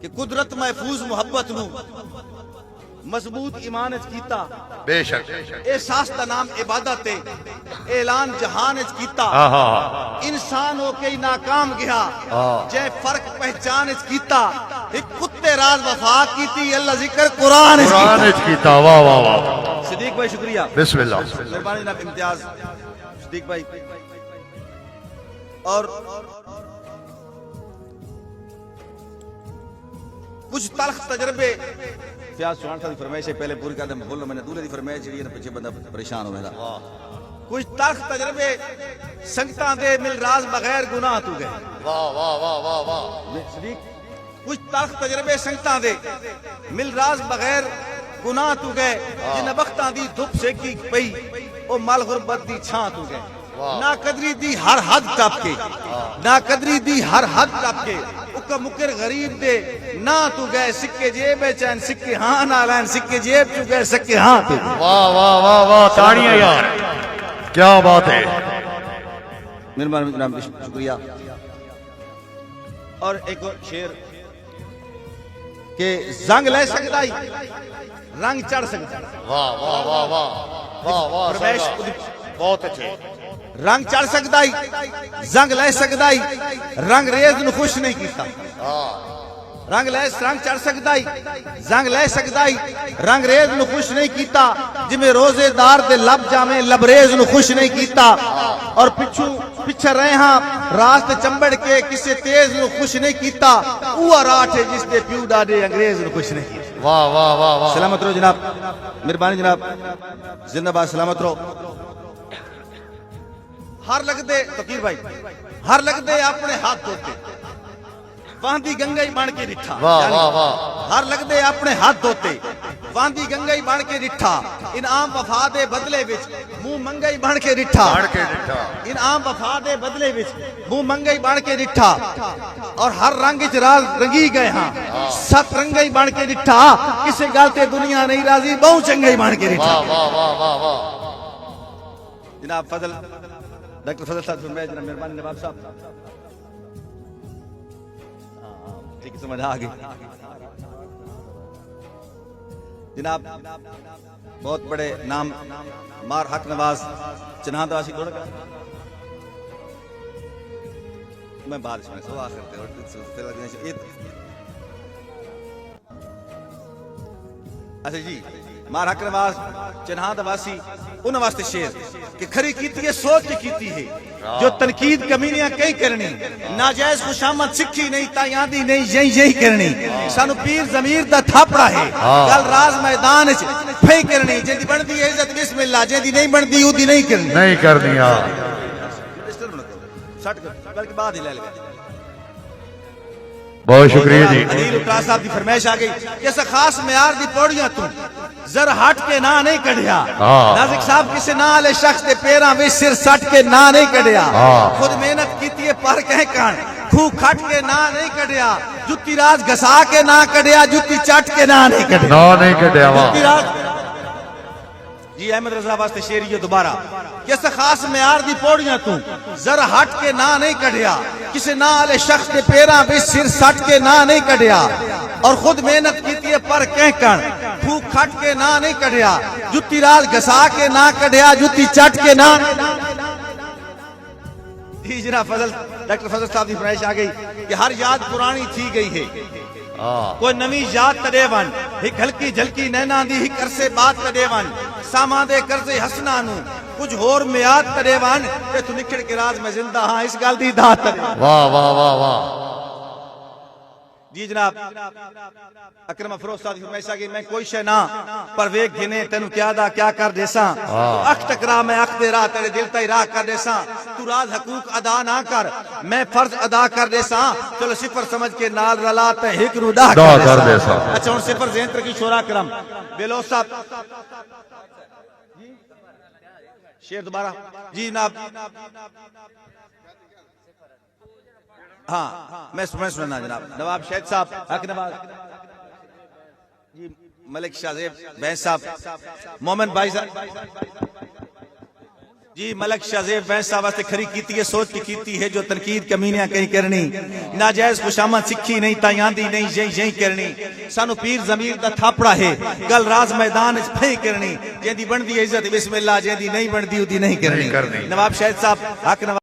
کہ قدرت محفوظ محبت نو مضبوط ایمان اچ کیتا بے شک احساس دا نام عبادت ہے اعلان جہان اچ کیتا انسان ہو کے ہی ناکام گیا جے فرق پہچان اچ کیتا ایک کتے راز وفا کیتی اللہ ذکر قرآن اچ کیتا واہ واہ واہ صدیق بھائی شکریہ بسم اللہ مہربانی جناب امتیاز صدیق بھائی اور کچھ تلخ تجربے فیاض چوہان صاحب کی فرمائش ہے پہلے پوری کر دیں بولنا میں نے دولے دی فرمائش جڑی ہے پیچھے بندہ پریشان ہو گیا کچھ تلخ تجربے سنگتاں دے مل راز بغیر گناہ تو گئے واہ واہ واہ واہ واہ صدیق کچھ تلخ تجربے سنگتاں دے مل راز بغیر گناہ تو گئے جن بختاں دی دھپ سے کی پئی او مال غربت دی چھاں تو گئے نا قدری دی ہر حد ٹپ کے نا قدری دی ہر حد ٹپ کے اکا مکر غریب دے نا تو گئے سکے جیب چین سکے ہاں نا لین سکے جیب تو گئے سکے ہاں تو واہ واہ واہ واہ تاڑیاں یار کیا بات ہے مہربانی جناب شکریہ اور ایک اور شعر کہ زنگ لے سکدائی رنگ چڑھ سکدا واہ واہ واہ واہ واہ واہ پرمیش بہت اچھے رنگ چڑھ سکدائی زنگ لے سکدائی رنگ ریز نو خوش نہیں کیتا رنگ چڑھ سکدائی زنگ لے سکدائی رنگ ریز نو خوش نہیں کیتا جمیں روزے دار دے لب جامیں لبریز نو خوش نہیں کیتا اور پچھے رہے ہاں راست چمبڑ کے کسے تیز نو خوش نہیں کیتا اوہ راٹھ ہے جس دے پیو ڈاڈے انگریز نو خوش نہیں کیتا واہ واہ واہ واہ سلامت رو جناب مہربانی جناب زندہ باد سلامت رو ہر لگ دے تقیر بھائی ہر لگ دے اپنے ہاتھ دھوتے واندی گنگائی بن کے ڈٹھا واہ واہ واہ ہر لگ دے اپنے ہاتھ دھوتے واندی گنگائی بن کے ڈٹھا انعام وفا دے بدلے وچ منہ منگائی بن کے ڈٹھا انعام وفا دے بدلے وچ منہ منگائی بن کے ڈٹھا اور ہر رنگ وچ راز رنگی گئے ہاں ست رنگائی بن کے ڈٹھا کسے گل تے دنیا نہیں راضی بہو چنگائی بن کے ڈٹھا واہ واہ واہ واہ جناب فضل ڈاکٹر فضل صاحب فرمائے جناب مہربانی نواب صاحب ٹھیک سمجھ آگئی جناب بہت بڑے نام مار حق نواز چنہاں دواسی دوڑ گا میں بات سنے سو آخر اچھا جی مار حق نواز چنہاں دواسی انہوں واسطے شیر کہ کھری کیتی ہے سوچ کیتی ہے جو تنقید کمینیاں کئی کرنی ناجائز خوشامد سکھی نہیں تایاندی نہیں یہی کرنی سانو پیر ضمیر دا تھاپڑا ہے گل راز میدان پھئی کرنی جن بن دی عزت بسم اللہ جن دی نہیں بن دی دی نہیں کرنی بلکہ بعد ہی لے لگا بہت شکریہ جی علیل اکرا صاحب دی فرمائش آگئی کیسا خاص معیار دی پوڑیاں تم زر ہٹ کے نہ نہیں کڑیا نازک صاحب کسے نہ لے شخص دے پیراں وچ سر سٹ کے نہ نہیں کڑیا خود محنت کیتی ہے پر کہیں کان کھو کھٹ کے نہ نہیں کڑیا جتی راز گھسا کے نہ کڑیا جتی چٹ کے نہ نہیں کڑیا جتی راز جی احمد رضا واسطے شیریہ دوبارہ کیسا خاص معیار دی پوڑیاں توں زر ہٹ کے نہ نہیں کڑیا کسے نہ لے شخص دے پیراں وچ سر سٹ کے نہ نہیں کڑیا اور خود محنت کیتی ہے پر کہیں کان کھو کھٹ کے نہ نہیں کڑیا جتی راز گھسا کے نہ کڑیا جتی چٹ کے نہ جی جناب فضل ڈاکٹر فضل صاحب دی فرمائش آ گئی کہ ہر یاد پرانی تھی گئی ہے کوئی نوی یاد تڑے ون ایک ہلکی جھلکی نینا دی ایک عرصے بات تڑے ون سامان دے قرضے حسنا نو کچھ ہور میاد تڑے ون کہ تو نکھڑ کے راز میں زندہ ہاں اس گل دی داد تڑے واہ واہ واہ واہ جی جناب اکرم افروز صاحب کی فرمائش آ گئی میں کوئی شے نہ پر ویک گھنے تینو کیا دا کیا کر دیساں اخ ٹکرا میں اخ دے راہ تیرے دل تے راہ کر دیساں تو راز حقوق ادا نہ کر میں فرض ادا کر دیساں چلو صفر سمجھ کے نال رلا تے ہک رو دا کر دیساں اچھا ہن صفر ذہن تر کی شورا کرم بیلوس صاحب شیر دوبارہ جی جناب ہاں میں سننا جناب نواب شہد صاحب حق نواز جی ملک شاہ زیب بہن صاحب مومن بھائی صاحب جی ملک شاہ زیب ویسا واسطے کھری کیتی ہے سوچ کی کیتی ہے جو تنقید کمینیاں کہیں کرنی ناجائز خوشامد سکھی نہیں تایاندی نہیں یہی کرنی سانو پیر ضمیر دا تھاپڑا ہے گل راز میدان اس پھئی کرنی جیندی بندی عزت بسم اللہ جیندی نہیں بندی ہوتی نہیں کرنی نواب شاہد صاحب حق نواب